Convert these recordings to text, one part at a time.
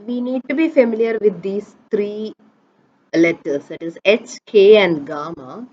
we need to be familiar with these three letters, that is H, K, and gamma.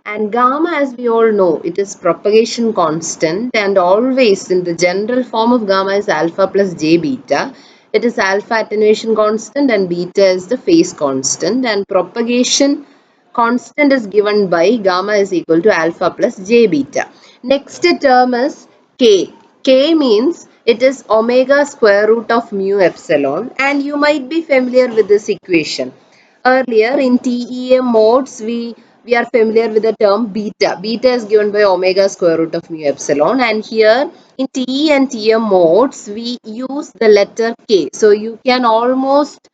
And gamma, as we all know, it is propagation constant, and always in the general form of gamma is alpha plus j beta. It is alpha attenuation constant and beta is the phase constant, and propagation constant is given by gamma is equal to alpha plus j beta. Next term is K. K means it is omega square root of mu epsilon, and you might be familiar with this equation. Earlier in TEM modes, we are familiar with the term beta. Beta is given by omega square root of mu epsilon, and here in TE and TM modes, we use the letter K. So you can almost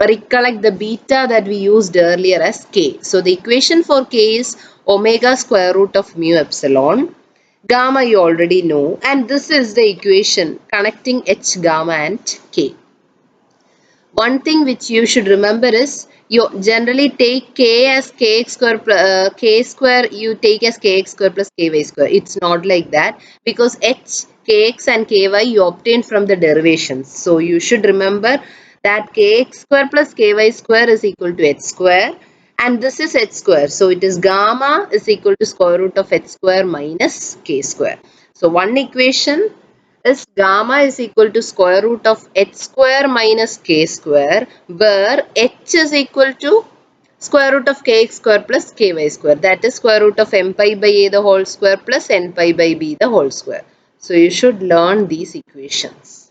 recollect the beta that we used earlier as K. So the equation for K is omega square root of mu epsilon. Gamma you already know, and this is the equation connecting H, gamma and K. One thing which you should remember is you generally take k as kx square k square you take as kx square plus ky square. It's not like that because h, kx and ky you obtain from the derivations. So you should remember that kx square plus ky square is equal to h square, and this is h square. So it is gamma is equal to square root of h square minus k square. So one equation is gamma is equal to square root of h square minus k square, where h is equal to square root of kx square plus ky square, that is square root of m pi by a the whole square plus n pi by b the whole square. So you should learn these equations.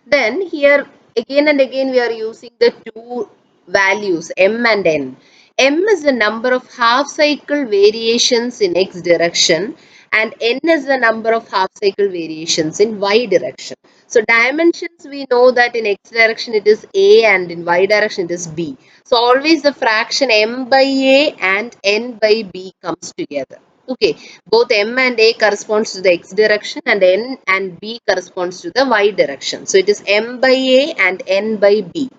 Then here again and again we are using the two values m and n. M is the number of half cycle variations in x direction, and n is the number of half cycle variations in y direction. So dimensions, we know that in x direction it is a and in y direction it is b. So always the fraction m by a and n by b comes together. Okay, both m and a corresponds to the x direction and n and b corresponds to the y direction. So it is m by a and n by b.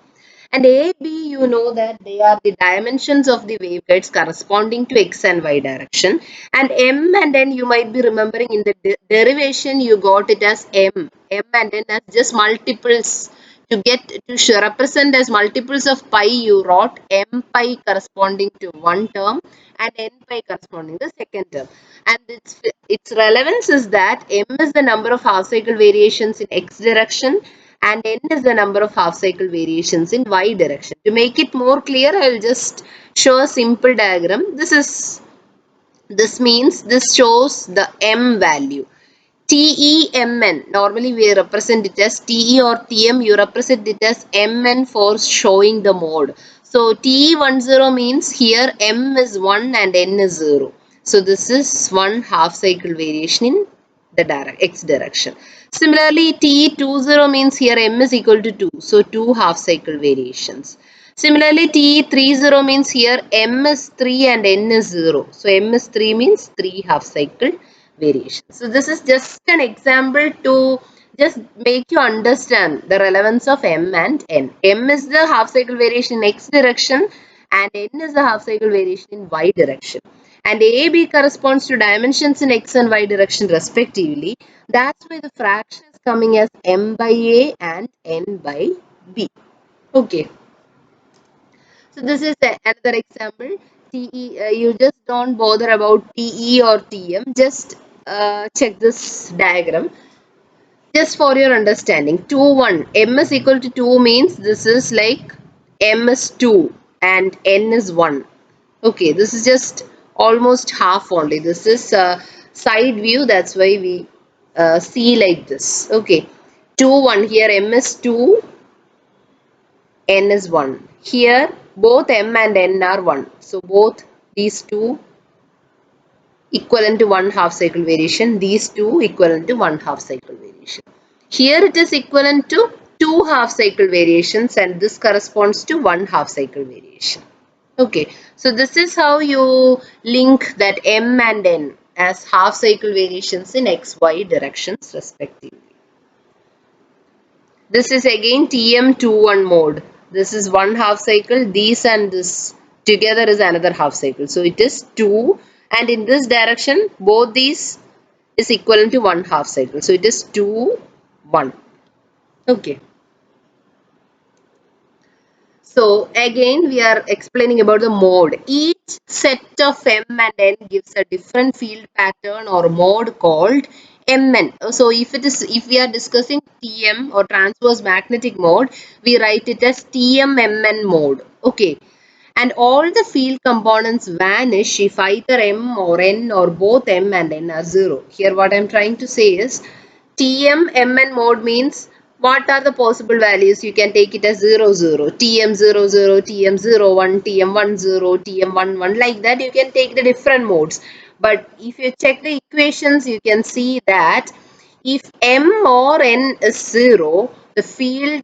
And a, b, you know that they are the dimensions of the waveguides corresponding to x and y direction. And m and n, you might be remembering in the derivation you got it as m. M and n as just multiples. To get to represent as multiples of pi, you wrote m pi corresponding to one term and n pi corresponding to the second term. And its relevance is that m is the number of half cycle variations in x direction and n is the number of half cycle variations in y direction. To make it more clear, I will just show a simple diagram. This means this shows the m value. TEMN, normally we represent it as TE or TM, you represent it as MN for showing the mode. So TE10 means here M is 1 and N is 0. So this is one half cycle variation in the x direction. Similarly, TE20 means here M is equal to 2. So 2 half cycle variations. Similarly, TE30 means here M is 3 and N is 0. So M is 3 means 3 half cycle variations. So this is just an example to just make you understand the relevance of M and N. M is the half cycle variation in x direction and N is the half cycle variation in y direction. And A, B corresponds to dimensions in x and y direction respectively. That's why the fraction is coming as M by A and N by B. Okay. So this is another example. TE, you just don't bother about TE or TM. Just check this diagram. Just for your understanding, 2, 1. M is equal to 2 means this is like M is 2 and N is 1. Okay, this is just almost half only. This is a side view. That's why we see like this. Okay, 2, 1. Here M is 2, N is 1. Here both M and N are 1. So both these two equivalent to one half cycle variation. These two equivalent to one half cycle variation. Here it is equivalent to two half cycle variations and this corresponds to one half cycle variation. Okay, so this is how you link that M and N as half cycle variations in x, y directions respectively. This is again TM21 mode. This is one half cycle. These and this together is another half cycle. So it is 2 and in this direction both these is equivalent to 1 half cycle. So it is 2, 1. Okay. So again we are explaining about the mode. Each set of M and N gives a different field pattern or mode called Mn. So if we are discussing TM or transverse magnetic mode, we write it as TM-Mn mode. Okay. And all the field components vanish if either M or N or both M and N are 0. Here what I am trying to say is TM-Mn mode means what are the possible values? You can take it as 0, 0, TM 0, 0, TM 0, 1, TM 1, 0, TM 1, 1. Like that you can take the different modes. But if you check the equations, you can see that if M or N is 0, the field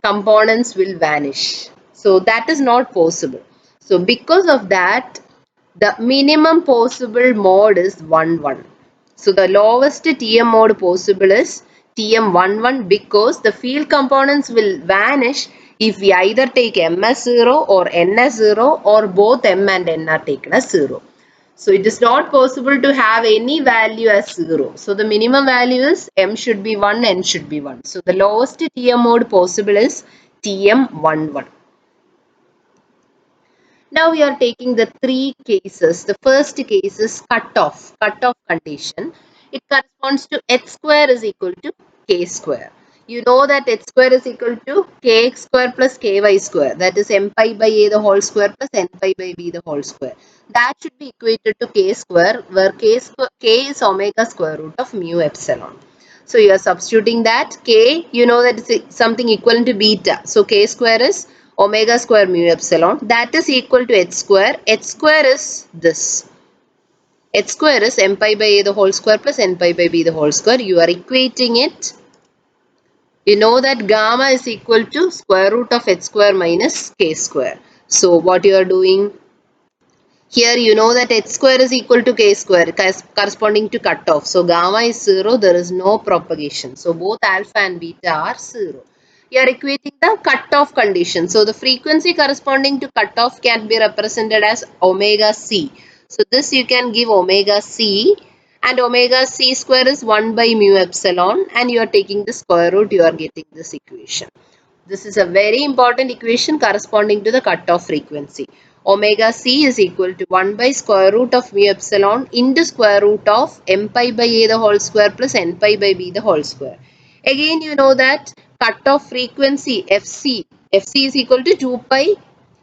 components will vanish. So that is not possible. So because of that, the minimum possible mode is 1, 1. So the lowest TM mode possible is TM11 because the field components will vanish if we either take M as 0 or N as 0 or both M and N are taken as 0. So it is not possible to have any value as 0. So the minimum value is M should be 1, N should be 1. So the lowest TM mode possible is TM11. Now we are taking the three cases. The first case is cutoff condition. It corresponds to h square is equal to k square. You know that h square is equal to kx square plus ky square. That is m pi by a the whole square plus n pi by b the whole square. That should be equated to k square where k is omega square root of mu epsilon. So you are substituting that k, you know that it's something equivalent to beta. So k square is omega square mu epsilon. That is equal to h square. H square is this. H square is m pi by a the whole square plus n pi by b the whole square. You are equating it. You know that gamma is equal to square root of h square minus k square. So what you are doing? Here you know that h square is equal to k square corresponding to cutoff. So gamma is 0, there is no propagation. So both alpha and beta are 0. You are equating the cutoff condition. So the frequency corresponding to cutoff can be represented as omega c. So this you can give omega c and omega c square is 1 by mu epsilon and you are taking the square root, you are getting this equation. This is a very important equation corresponding to the cutoff frequency. Omega c is equal to 1 by square root of mu epsilon into square root of m pi by a the whole square plus n pi by b the whole square. Again you know that cutoff frequency fc is equal to 2 pi,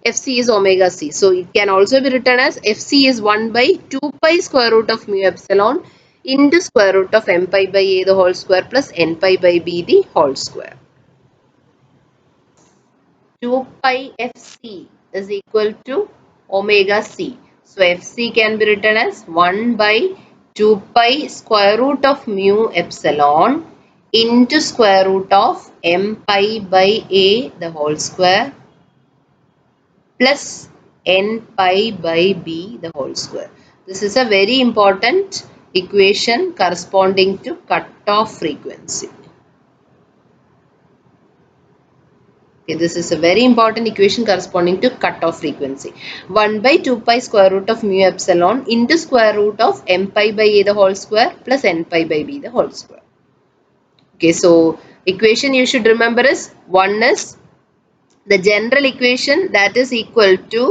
fc is omega c. So it can also be written as fc is 1 by 2 pi square root of mu epsilon into square root of m pi by a the whole square plus n pi by b the whole square. 2 pi fc is equal to omega c. So fc can be written as 1 by 2 pi square root of mu epsilon into square root of m pi by a the whole square plus n pi by b the whole square. This is a very important equation corresponding to cutoff frequency. Okay, this is a very important equation corresponding to cutoff frequency. 1 by 2 pi square root of mu epsilon into square root of m pi by a the whole square plus n pi by b the whole square. Okay, so equation you should remember is 1 is the general equation that is equal to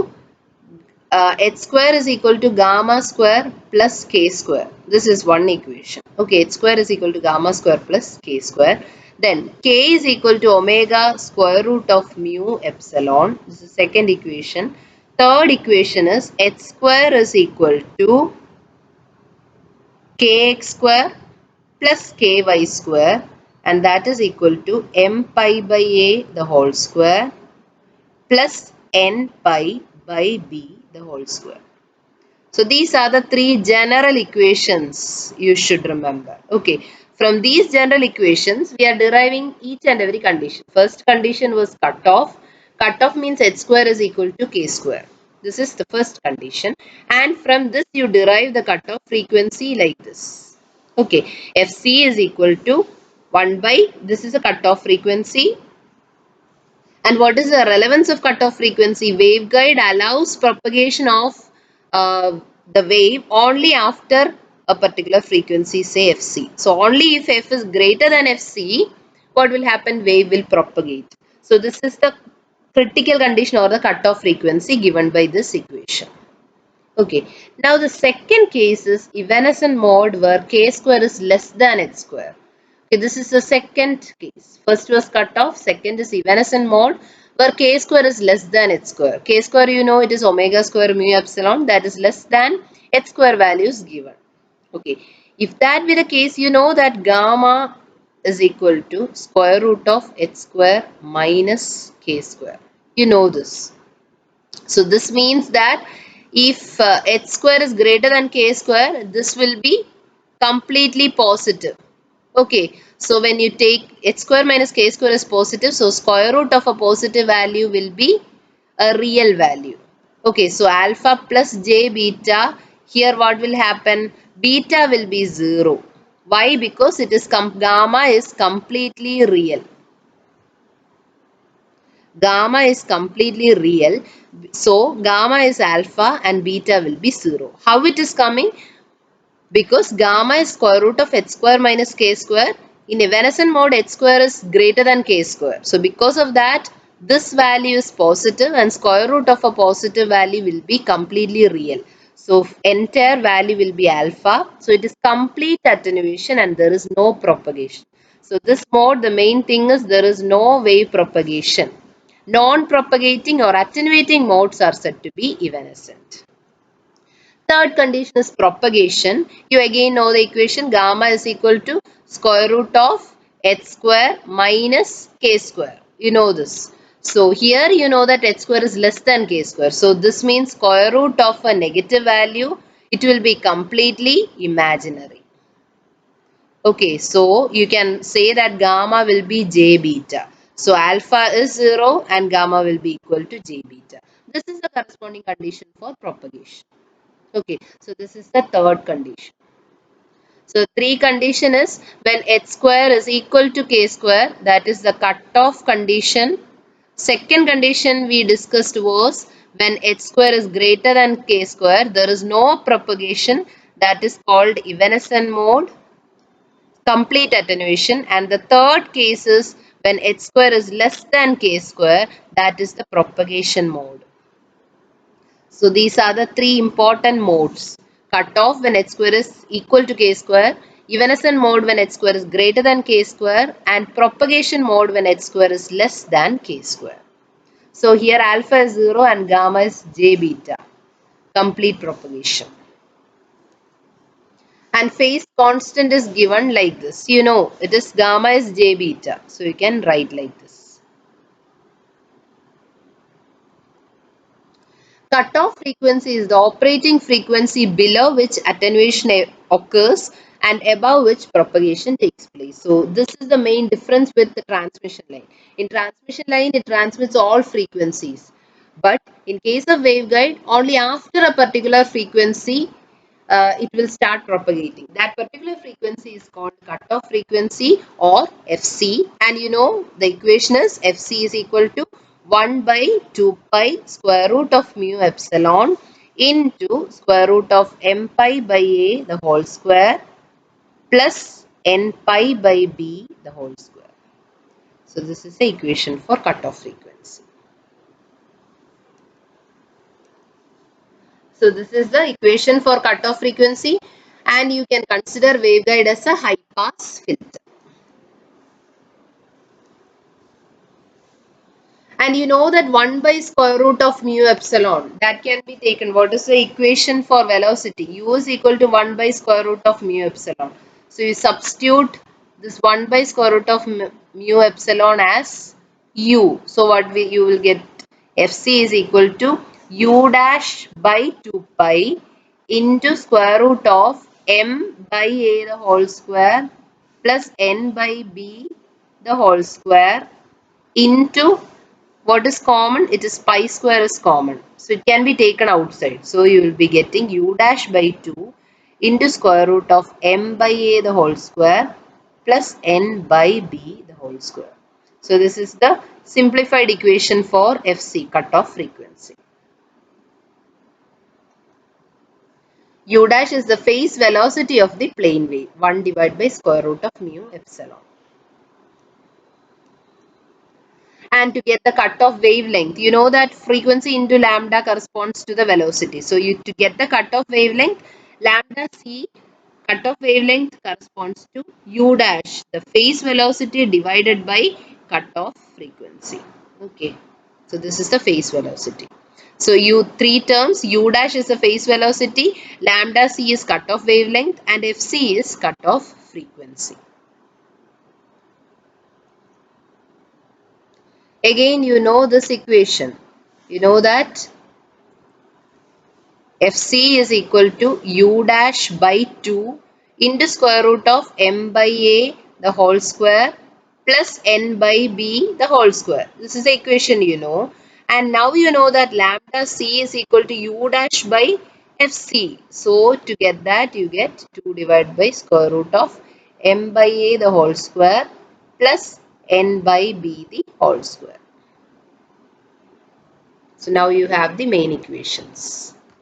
h square is equal to gamma square plus k square. This is one equation. Okay, h square is equal to gamma square plus k square. Then k is equal to omega square root of mu epsilon. This is second equation. Third equation is h square is equal to kx square plus ky square and that is equal to m pi by a the whole square plus n pi by b the whole square. So these are the three general equations you should remember. Okay. From these general equations, we are deriving each and every condition. First condition was cutoff. Cutoff means h square is equal to k square. This is the first condition. And from this you derive the cutoff frequency like this. Okay. Fc is equal to 1 by, this is a cutoff frequency. And what is the relevance of cutoff frequency? Waveguide allows propagation of the wave only after a particular frequency, say fc. So only if f is greater than fc, what will happen? Wave will propagate. So this is the critical condition or the cutoff frequency given by this equation. Okay, now the second case is evanescent mode where k square is less than h square. Okay, this is the second case. First was cutoff, second is evanescent mode where k square is less than h square. K square, you know, it is omega square mu epsilon, that is less than h square values given. Okay, if that be the case, you know that gamma is equal to square root of h square minus k square. You know this. So this means that if h square is greater than k square, this will be completely positive. Okay, so when you take h square minus k square is positive, so square root of a positive value will be a real value. Okay, so alpha plus j beta, here what will happen? Beta will be 0. Why? Because it is gamma is completely real. Gamma is completely real. So gamma is alpha and beta will be 0. How it is coming? Because gamma is square root of h square minus k square. In evanescent mode, h square is greater than k square. So because of that, this value is positive and square root of a positive value will be completely real. So entire value will be alpha. So it is complete attenuation and there is no propagation. So this mode, the main thing is there is no wave propagation. Non-propagating or attenuating modes are said to be evanescent. Third condition is propagation. You again know the equation gamma is equal to square root of h square minus k square. You know this. So here you know that h square is less than k square. So this means square root of a negative value, it will be completely imaginary. Okay, so you can say that gamma will be j beta. So alpha is 0 and gamma will be equal to j beta. This is the corresponding condition for propagation. Okay, so this is the third condition. So three condition is when h square is equal to k square, that is the cutoff condition. Second condition we discussed was when h square is greater than k square, there is no propagation, that is called evanescent mode, complete attenuation. And the third case is when h square is less than k square, that is the propagation mode. So these are the three important modes. Cutoff when h square is equal to k square, evanescent mode when h square is greater than k square, and propagation mode when h square is less than k square. So here alpha is 0 and gamma is j beta. Complete propagation. And phase constant is given like this. You know, it is gamma is j beta. So you can write like this. Cutoff frequency is the operating frequency below which attenuation occurs and above which propagation takes place. So this is the main difference with the transmission line. In transmission line, it transmits all frequencies. But in case of waveguide, only after a particular frequency, it will start propagating. That particular frequency is called cutoff frequency or FC. And you know the equation is FC is equal to 1 by 2 pi square root of mu epsilon into square root of m pi by a the whole square plus n pi by b the whole square. So this is the equation for cutoff frequency. So this is the equation for cutoff frequency and you can consider waveguide as a high pass filter. And you know that 1 by square root of mu epsilon, that can be taken. What is the equation for velocity? U is equal to 1 by square root of mu epsilon. So you substitute this 1 by square root of mu epsilon as u. So what you will get, Fc is equal to u dash by 2 pi into square root of m by a the whole square plus n by b the whole square into what is common? It is pi square is common. So it can be taken outside. So you will be getting u dash by 2 into square root of m by a the whole square plus n by b the whole square. So this is the simplified equation for Fc, cutoff frequency. U dash is the phase velocity of the plane wave. 1 divided by square root of mu epsilon. And to get the cutoff wavelength, you know that frequency into lambda corresponds to the velocity. So to get the cutoff wavelength, lambda c cutoff wavelength corresponds to u dash, the phase velocity divided by cutoff frequency. Okay, so this is the phase velocity. So three terms, u dash is the phase velocity, lambda c is cutoff wavelength, and fc is cutoff frequency. Again, you know this equation. You know that Fc is equal to u dash by 2 into square root of m by a the whole square plus n by b the whole square. This is the equation you know. And now you know that lambda c is equal to u dash by Fc. So to get that, you get 2 divided by square root of m by a the whole square plus n by b the whole square. So now you have the main equations.